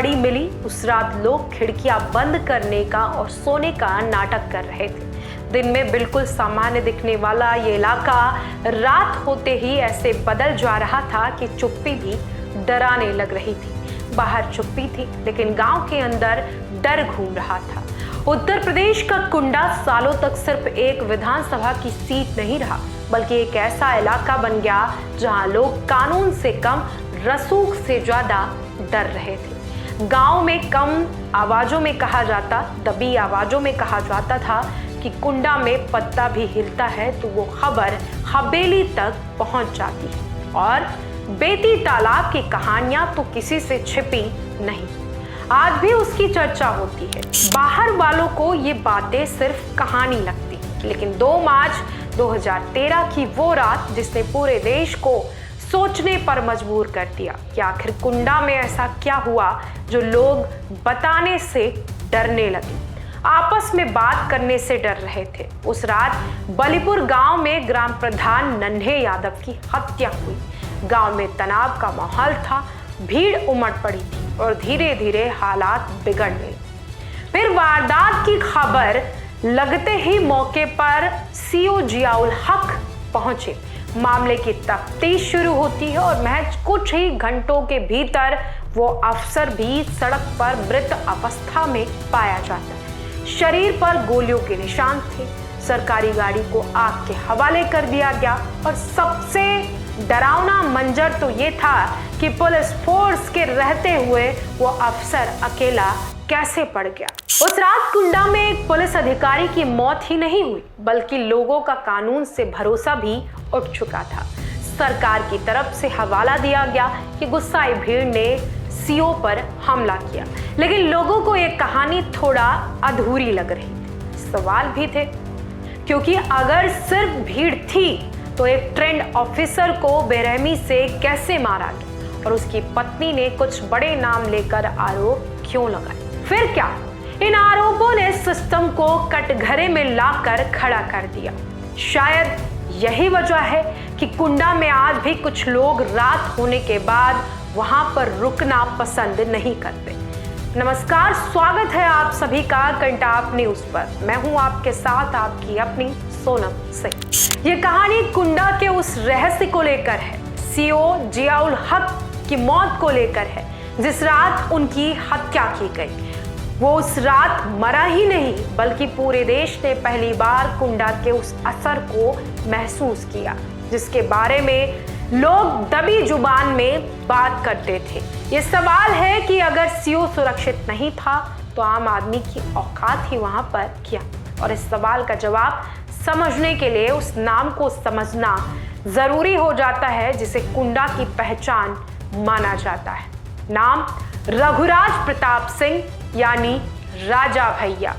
घड़ी मिली उस रात लोग खिड़कियां बंद करने का और सोने का नाटक कर रहे थे। दिन में बिल्कुल सामान्य दिखने वाला ये इलाका रात होते ही ऐसे बदल जा रहा था कि चुप्पी भी डराने लग रही थी। बाहर चुप्पी थी लेकिन गांव के अंदर डर घूम रहा था। उत्तर प्रदेश का कुंडा सालों तक सिर्फ एक विधानसभा की सीट नहीं रहा, बल्कि एक ऐसा इलाका बन गया जहां लोग कानून से कम रसूख से ज्यादा डर रहे थे। गांव में कम आवाजों में कहा जाता, दबी आवाजों में कहा जाता था कि कुंडा में पत्ता भी हिलता है तो वो खबर हवेली तक पहुंच जाती है। और बेती तालाब की कहानियां तो किसी से छिपी नहीं, आज भी उसकी चर्चा होती है। बाहर वालों को ये बातें सिर्फ कहानी लगती, लेकिन 2 मार्च 2013 की वो रात जिसने पूरे देश को सोचने पर मजबूर कर दिया कि आखिर कुंडा में ऐसा क्या हुआ जो लोग बताने से डरने लगे, आपस में बात करने से डर रहे थे। उस रात बलीपुर गांव में ग्राम प्रधान नन्हे यादव की हत्या हुई। गांव में तनाव का माहौल था, भीड़ उमड़ पड़ी थी और धीरे धीरे हालात बिगड़ने। फिर वारदात की खबर लगते ही मौके पर सीओ जियाउल हक पहुंचे। मामले की तफ्तीश शुरू होती है और महज कुछ ही घंटों के भीतर वो अफसर भी सड़क पर मृत अवस्था में पाया जाता है। शरीर पर गोलियों के निशान थे। सरकारी गाड़ी को आग के हवाले कर दिया गया और सबसे डरावना मंजर तो ये था कि पुलिस फोर्स के रहते हुए वो अफसर अकेला कैसे पड़ गया। उस रात कुंडा में एक पुलिस अधिकारी की मौत ही नहीं हुई, बल्कि लोगों का कानून से भरोसा भी उठ चुका था। सरकार की तरफ से हवाला दिया गया कि गुस्साई भीड़ ने सीओ पर हमला किया, लेकिन लोगों को ये कहानी थोड़ा अधूरी लग रही थी। सवाल भी थे, क्योंकि अगर सिर्फ भीड़ थी तो एक ट्रेंड ऑफिसर को बेरहमी से कैसे मारा गया और उसकी पत्नी ने कुछ बड़े नाम लेकर आरोप क्यों लगाए? फिर क्या इन आरोपों ने सिस्टम को कटघरे में लाकर खड़ा कर दिया? शायद यही वजह है कि कुंडा में आज भी कुछ लोग रात होने के बाद वहां पर रुकना पसंद नहीं करते। नमस्कार, स्वागत है आप सभी का कंटाप न्यूज पर। मैं हूं आपके साथ आपकी अपनी सोनम सिंह। ये कहानी कुंडा के उस रहस्य को लेकर है, सीओ जियाउल हक की मौत को लेकर है, जिस रात उनकी हत्या की गई। वो उस रात मरा ही नहीं, बल्कि पूरे देश ने पहली बार कुंडा के उस असर को महसूस किया, जिसके बारे में लोग दबी जुबान में बात करते थे। ये सवाल है कि अगर सीओ सुरक्षित नहीं था तो आम आदमी की औकात ही वहां पर क्या? और इस सवाल का जवाब समझने के लिए उस नाम को समझना जरूरी हो जाता है जिसे कुंडा की पहचान माना जाता है। नाम रघुराज प्रताप सिंह, यानी राजा भैया।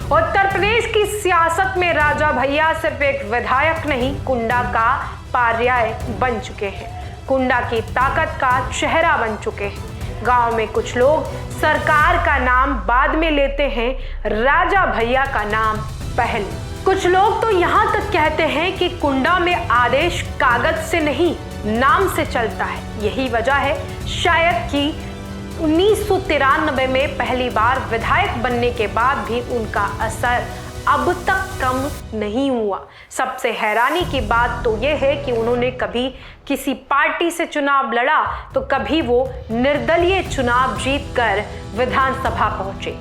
उत्तर प्रदेश की सियासत में राजा भैया सिर्फ एक विधायक नहीं, कुंडा का पर्याय बन चुके हैं, कुंडा की ताकत का चेहरा बन चुके हैं। गांव में कुछ लोग सरकार का नाम बाद में लेते हैं, राजा भैया का नाम पहले। कुछ लोग तो यहाँ तक कहते हैं कि कुंडा में आदेश कागज से नहीं, नाम से चलता है। यही वजह है शायद कि 1993 में पहली बार विधायक बनने के बाद भी उनका असर अब तक कम नहीं हुआ। सबसे हैरानी की बात तो यह है कि उन्होंने कभी किसी पार्टी से चुनाव लड़ा तो कभी वो निर्दलीय चुनाव जीतकर विधानसभा पहुंचे।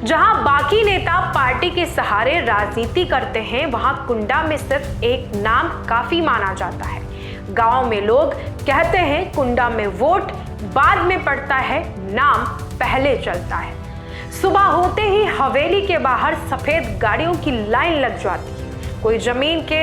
जहां बाकी नेता पार्टी के सहारे राजनीति करते हैं, वहां कुंडा में सिर्फ एक नाम काफी माना जाता है। गांव में लोग कहते हैं कुंडा में वोट बाद में पड़ता है, नाम पहले चलता है। सुबह होते ही हवेली के बाहर सफेद गाड़ियों की लाइन लग जाती है। कोई जमीन के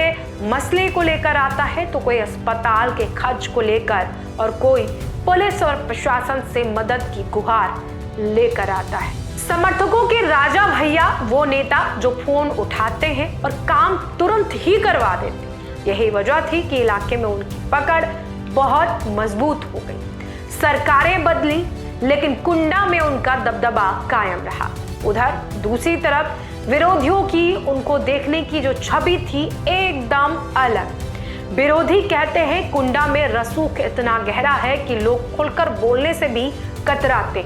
मसले को लेकर आता है तो कोई अस्पताल के खर्च को लेकर और कोई पुलिस और प्रशासन से मदद की गुहार लेकर आता है। समर्थकों के राजा भैया वो नेता जो फोन उठाते हैं और काम तुरंत ही करवा देते। यही वजह थी कि इलाके में उनकी पकड़ बहुत मजबूत हो गई। सरकारें बदली लेकिन कुंडा में उनका दबदबा कायम रहा। उधर दूसरी तरफ विरोधियों की उनको देखने की जो छवि थी एकदम अलग। विरोधी कहते हैं कुंडा में रसूख इतना गहरा है कि लोग खुलकर बोलने से भी कतराते।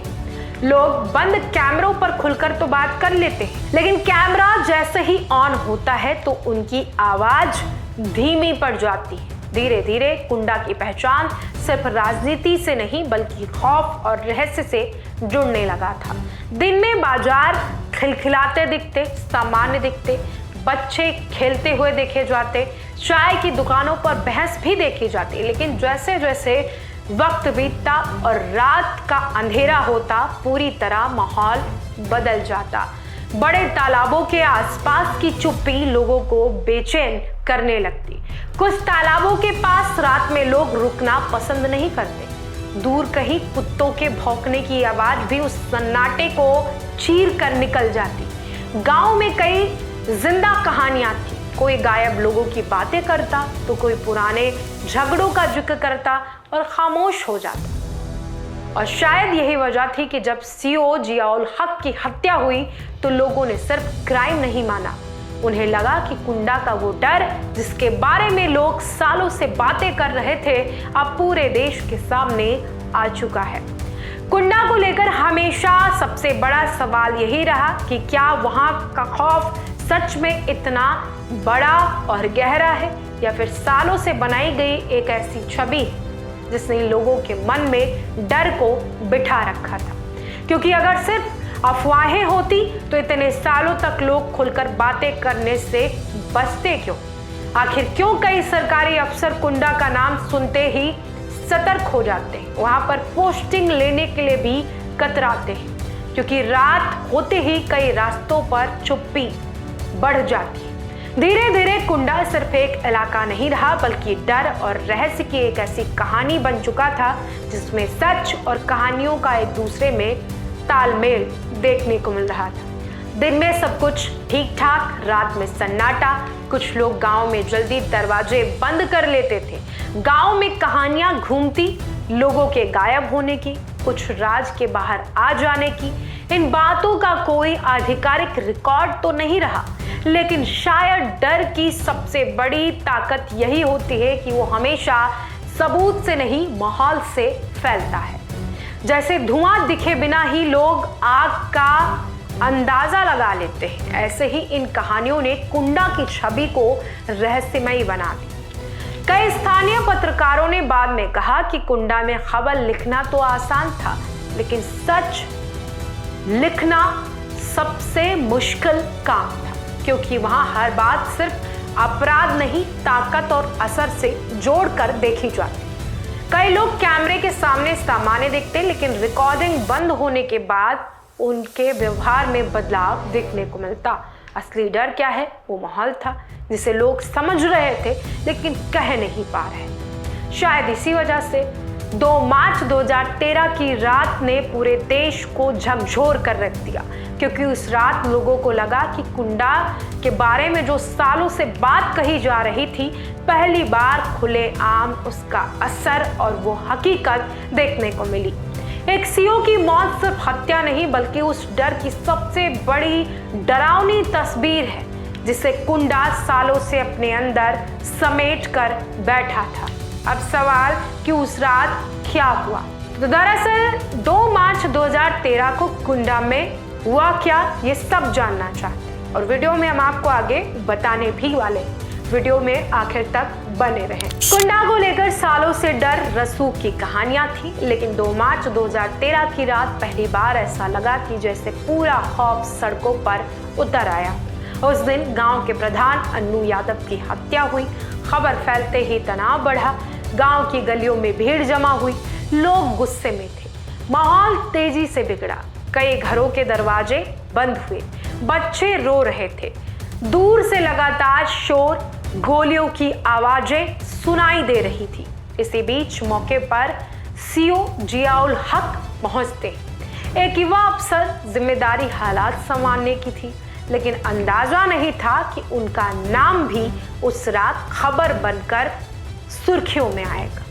लोग बंद कैमरों पर खुलकर तो बात कर लेते हैं, लेकिन कैमरा जैसे ही ऑन होता है तो उनकी आवाज धीमी पड़ जाती है। धीरे धीरे कुंडा की पहचान सिर्फ राजनीति से नहीं बल्कि खौफ और रहस्य से जुड़ने लगा था। दिन में बाजार खिलखिलाते दिखते, सामान्य दिखते, बच्चे खेलते हुए देखे जाते, चाय की दुकानों पर बहस भी देखी जाती। लेकिन जैसे जैसे वक्त बीतता और रात का अंधेरा होता, पूरी तरह माहौल बदल जाता। बड़े तालाबों के आसपास की चुप्पी लोगों को बेचैन करने लगती। कुछ तालाबों के पास रात में लोग रुकना पसंद नहीं करते। दूर कहीं कुत्तों के भौंकने की आवाज भी उस सन्नाटे को चीर कर निकल जाती। गांव में कई जिंदा कहानियां थी। कोई गायब लोगों की बातें करता तो कोई पुराने झगड़ों का जिक्र करता और खामोश हो जाता। और शायद यही वजह थी कि जब सीओ जियाउल हक की हत्या हुई तो लोगों ने सिर्फ क्राइम नहीं माना, उन्हें लगा कि कुंडा का वो डर जिसके बारे में लोग सालों से बातें कर रहे थे अब पूरे देश के सामने आ चुका है। कुंडा को लेकर हमेशा सबसे बड़ा सवाल यही रहा कि क्या वहां का खौफ सच में इतना बड़ा और गहरा है या फिर सालों से बनाई गई एक ऐसी छवि है जिसने लोगों के मन में डर को बिठा रखा था। क्योंकि अगर सिर्फ अफवाहें होती तो इतने सालों तक लोग खुलकर बातें करने से बचते क्यों? आखिर क्यों कई सरकारी अफसर कुंडा का नाम सुनते ही सतर्क हो जाते हैं, वहां पर पोस्टिंग लेने के लिए भी कतराते हैं? क्योंकि रात होते ही कई रास्तों पर चुप्पी बढ़ जाती है। धीरे धीरे कुंडा सिर्फ एक इलाका नहीं रहा बल्कि डर और रहस्य की एक ऐसी कहानी बन चुका था जिसमें सच और कहानियों का एक दूसरे में तालमेल देखने को मिल रहा था। दिन में सब कुछ ठीक ठाक, रात में सन्नाटा। कुछ लोग गांव में जल्दी दरवाजे बंद कर लेते थे। गांव में कहानियां घूमती, लोगों के गायब होने की, कुछ राज के बाहर आ जाने की। इन बातों का कोई आधिकारिक रिकॉर्ड तो नहीं रहा, लेकिन शायद डर की सबसे बड़ी ताकत यही होती है कि वो हमेशा सबूत से नहीं माहौल से फैलता है। जैसे धुआं दिखे बिना ही लोग आग का अंदाजा लगा लेते हैं, ऐसे ही इन कहानियों ने कुंडा की छवि को रहस्यमयी बना दी। कई स्थानीय पत्रकारों ने बाद में कहा कि कुंडा में खबर लिखना तो आसान था, लेकिन सच लिखना सबसे मुश्किल काम था, क्योंकि वहां हर बात सिर्फ अपराध नहीं, ताकत और असर से जोड़कर देखी जाती। कई लोग कैमरे के सामने सामान्य दिखते, लेकिन रिकॉर्डिंग बंद होने के बाद उनके व्यवहार में बदलाव देखने को मिलता। असली डर क्या है? वो माहौल था जिसे लोग समझ रहे थे लेकिन कह नहीं पा रहे। शायद इसी वजह से 2 मार्च 2013 की रात ने पूरे देश को झकझोर कर रख दिया, क्योंकि उस रात लोगों को लगा कि कुंडा के बारे में जो सालों से बात कही जा रही थी, पहली बार खुलेआम उसका असर और वो हकीकत देखने को मिली। एक सीओ की मौत सिर्फ हत्या नहीं बल्कि उस डर की सबसे बड़ी डरावनी तस्वीर है जिसे कुंडा सालों से अपने अंदर समेट कर बैठा था। अब सवाल कि उस रात क्या हुआ? तो दरअसल 2 मार्च 2013 को कुंडा में हुआ क्या, ये सब जानना चाहते हैं और वीडियो में हम आपको आगे बताने भी वाले हैं। वीडियो में आखिर तक बने रहें। कुंडा को लेकर सालों से डर रसूख की कहानियां थी, लेकिन 2 मार्च 2013 की रात पहली बार ऐसा लगा कि जैसे पूरा खौफ सड़कों पर उतर आया। उस दिन गांव के प्रधान अन्नू यादव की हत्या हुई। खबर फैलते ही तनाव बढ़ा, गांव की गलियों में भीड़ जमा हुई, लोग गुस्से में थे, माहौल तेजी से बिगड़ा। कई घरों के दरवाजे बंद हुए, बच्चे रो रहे थे, दूर से लगातार शोर, गोलियों की आवाजें सुनाई दे रही थी। इसी बीच मौके पर सीओ जियाउल हक पहुंचते। एक युवा अफसर, जिम्मेदारी हालात संभालने की थी, लेकिन अंदाजा नहीं था कि उनका नाम भी उस रात खबर बनकर सुर्खियों में आएगा।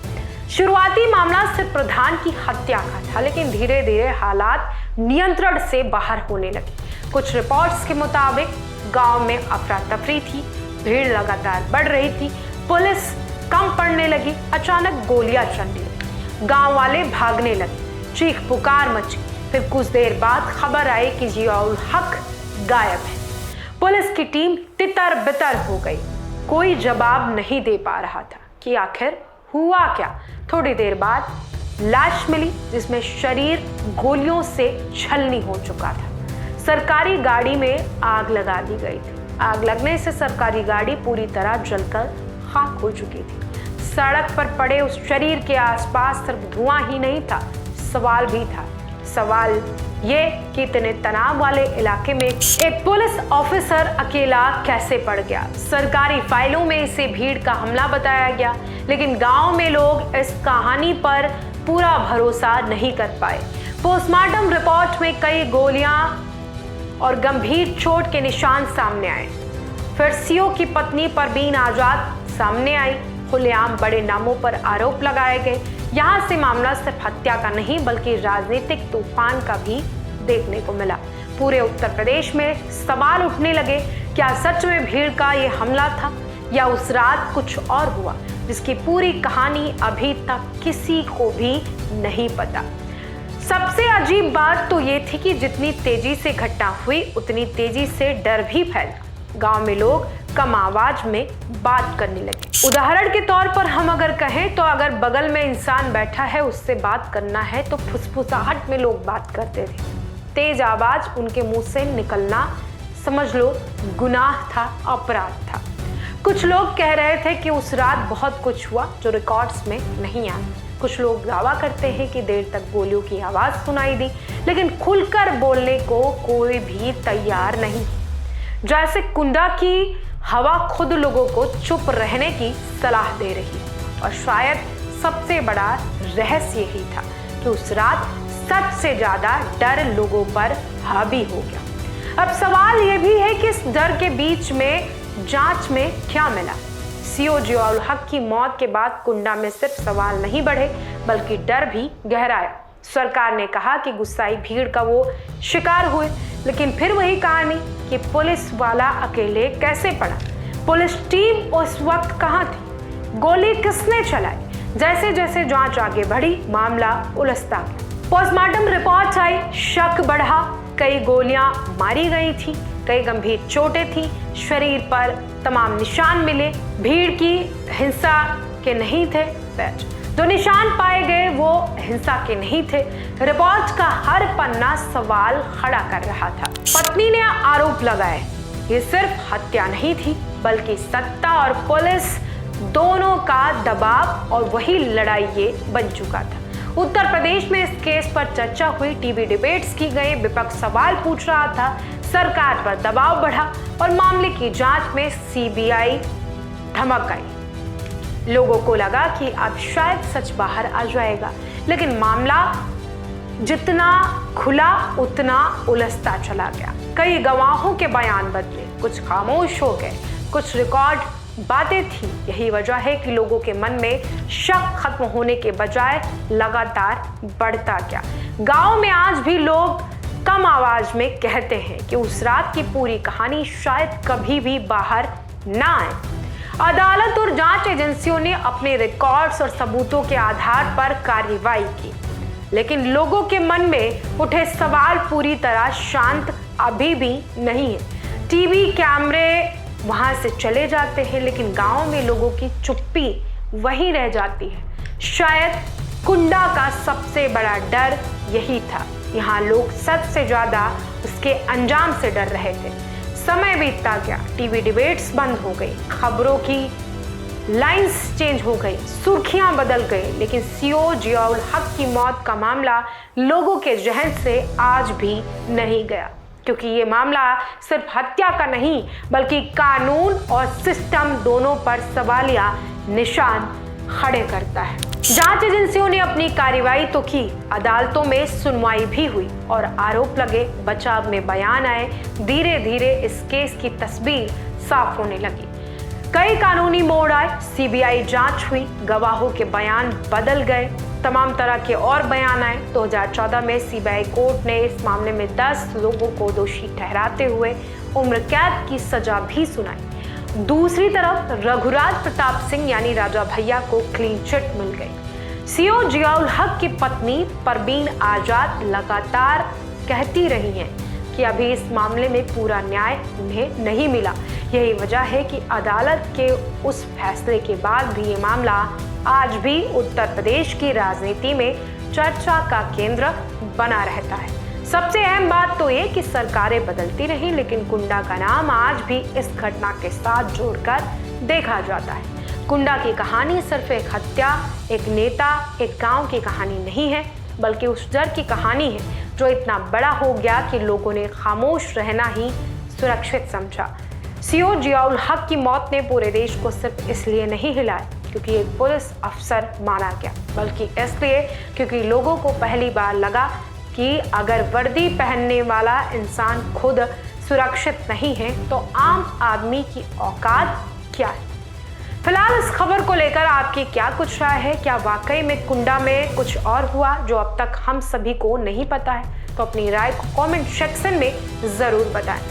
शुरुआती मामला सिर्फ प्रधान की हत्या का था, लेकिन धीरे धीरे हालात नियंत्रण से बाहर होने लगे। कुछ रिपोर्ट्स के मुताबिक गांव में अफरा तफरी थी, भीड़ लगातार बढ़ रही थी, पुलिस कम पड़ने लगी, अचानक गोलियां चलने लगी, गांव वाले भागने लगे, चीख पुकार मची, फिर कुछ देर बाद खबर आई कि जियाउल हक गायब है। पुलिस की टीम तितर बितर हो गई, कोई जवाब नहीं दे पा रहा था कि आखिर हुआ क्या। थोड़ी देर बाद लाश मिली जिसमें शरीर गोलियों से छलनी हो चुका था। सरकारी गाड़ी में आग लगा दी गई थी। आग लगने से सरकारी गाड़ी पूरी तरह जलकर खाक हो चुकी थी। सड़क पर पड़े उस शरीर के आसपास सिर्फ धुआं ही नहीं था, सवाल भी था। सवाल ये कि इतने तनाव वाले इलाके में एक पुलिस ऑफिसर अकेला कैसे पड़ गया। सरकारी फाइलों में इसे भीड़ का हमला बताया गया, लेकिन गांव में लोग इस कहानी पर पूरा भरोसा नहीं कर पाए। पोस्टमार्टम रिपोर्ट में कई गोलियां और गंभीर चोट के निशान सामने आए। फिर सीओ की पत्नी परवीन आजाद सामने आई। खुलेआम बड़े नामों पर आरोप लगाए गए। यहाँ से मामला सिर्फ हत्या का नहीं बल्कि राजनीतिक तूफान का भी देखने को मिला। पूरे उत्तर प्रदेश में सवाल उठने लगे, क्या सच में भीड़ का ये हमला था या उस रात कुछ और हुआ जिसकी पूरी कहानी अभी तक किसी को भी नहीं पता। सबसे अजीब बात तो ये थी कि जितनी तेजी से घटना हुई उतनी तेजी से डर भी फैला। गांव में लोग कम आवाज में बात करने लगे। उदाहरण के तौर पर हम अगर कहें तो अगर बगल में इंसान बैठा है उससे बात करना है तो फुसफुसाहट में लोग बात करते थे। तेज आवाज उनके मुंह से निकलना समझ लो गुनाह था, अपराध था। कुछ लोग कह रहे थे कि उस रात बहुत कुछ हुआ जो रिकॉर्ड्स में नहीं आया। कुछ लोग दावा करते हैं कि देर तक गोलियों की आवाज सुनाई दी, लेकिन खुलकर बोलने को कोई भी तैयार नहीं। जैसे कुंडा की हवा खुद लोगों को चुप रहने की सलाह दे रही। और शायद सबसे बड़ा रहस्य यही था कि उस रात सच से ज्यादा डर लोगों पर हावी हो गया। अब सवाल यह भी है कि इस डर के बीच में जांच में क्या मिला। सीओ जियाउल हक की मौत के बाद कुंडा में सिर्फ सवाल नहीं बढ़े बल्कि डर भी गहराया। सरकार ने कहा कि गुस्साई भीड़ का वो शिकार हुए, लेकिन फिर वही कहानी कि पुलिस वाला अकेले कैसे पड़ा। पुलिस टीम उस वक्त कहाँ थी, गोली किसने चलाई। जैसे जैसे जांच आगे बढ़ी मामला उलझता गया। पोस्टमार्टम रिपोर्ट आई, शक बढ़ा। कई गोलियां मारी गई थी, कई गंभीर चोटें थी, शरीर पर तमाम निशान मिले। भीड़ की हिंसा के नहीं थे, जो निशान पाए गए वो हिंसा के नहीं थे। रिपोर्ट का हर पन्ना सवाल खड़ा कर रहा था। पत्नी ने आरोप लगाए ये सिर्फ हत्या नहीं थी बल्कि सत्ता और पुलिस दोनों का दबाव और वही लड़ाई ये बन चुका था। उत्तर प्रदेश में इस केस पर चर्चा हुई, टीवी डिबेट्स की गई, विपक्ष सवाल पूछ रहा था, सरकार पर दबाव बढ़ा और मामले की जांच में सीबीआई धमक गई। लोगों को लगा कि अब शायद सच बाहर आ जाएगा, लेकिन मामला जितना खुला उतना उलझता चला गया। कई गवाहों के बयान बदले, कुछ खामोश हो गए, कुछ रिकॉर्ड बातें थी। यही वजह है कि लोगों के मन में शक खत्म होने के बजाय लगातार बढ़ता गया। गांव में आज भी लोग कम आवाज में कहते हैं कि उस रात की पूरी कहानी शायद कभी भी बाहर ना आए। अदालत और जांच एजेंसियों ने अपने रिकॉर्ड्स और सबूतों के आधार पर कार्रवाई की, लेकिन लोगों के मन में उठे सवाल पूरी तरह शांत अभी भी नहीं है। टीवी कैमरे वहां से चले जाते हैं, लेकिन गांव में लोगों की चुप्पी वहीं रह जाती है। शायद कुंडा का सबसे बड़ा डर यही था। यहाँ लोग सच से ज्यादा उसके अंजाम से डर रहे थे। समय बीतता गया, टीवी डिबेट्स बंद हो गई, खबरों की लाइंस चेंज हो गई, सुर्खियां बदल गई, लेकिन सीओ जियाउल हक की मौत का मामला लोगों के जहन से आज भी नहीं गया, क्योंकि ये मामला सिर्फ हत्या का नहीं बल्कि कानून और सिस्टम दोनों पर सवालिया निशान खड़े करता है। जांच एजेंसियों ने अपनी कार्रवाई तो की, अदालतों में सुनवाई भी हुई और आरोप लगे, बचाव में बयान आए। धीरे धीरे इस केस की तस्वीर साफ होने लगी। कई कानूनी मोड़ आए, सीबीआई जांच हुई, गवाहों के बयान बदल गए, तमाम तरह के और बयान आए। 2014 में सीबीआई कोर्ट ने इस मामले में 10 लोगों को दोषी ठहराते हुए उम्र कैद की सजा भी सुनाई। दूसरी तरफ रघुराज प्रताप सिंह यानी राजा भैया को क्लीन चिट मिल गई। सीओ जियाउल हक की पत्नी परवीन आजाद लगातार कहती रही हैं कि अभी इस मामले में पूरा न्याय उन्हें नहीं मिला। यही वजह है कि अदालत के उस फैसले के बाद भी ये मामला आज भी उत्तर प्रदेश की राजनीति में चर्चा का केंद्र बना रहता है। सबसे अहम बात तो ये कि सरकारें बदलती रही, लेकिन कुंडा का नाम आज भी इस घटना के साथ जोड़कर देखा जाता है। कुंडा की कहानी सिर्फ एक हत्या, एक नेता, एक गांव की कहानी नहीं है, बल्कि उस डर की कहानी है जो इतना बड़ा हो गया कि लोगों ने खामोश रहना ही सुरक्षित समझा। सीओ जियाउल हक की मौत ने पूरे देश को सिर्फ इसलिए नहीं हिलाया क्योंकि एक पुलिस अफसर मारा गया, बल्कि इसलिए क्योंकि लोगों को पहली बार लगा कि अगर वर्दी पहनने वाला इंसान खुद सुरक्षित नहीं है तो आम आदमी की औकात क्या है। फिलहाल इस खबर को लेकर आपकी क्या कुछ राय है? क्या वाकई में कुंडा में कुछ और हुआ जो अब तक हम सभी को नहीं पता है? तो अपनी राय को कमेंट सेक्शन में जरूर बताएं।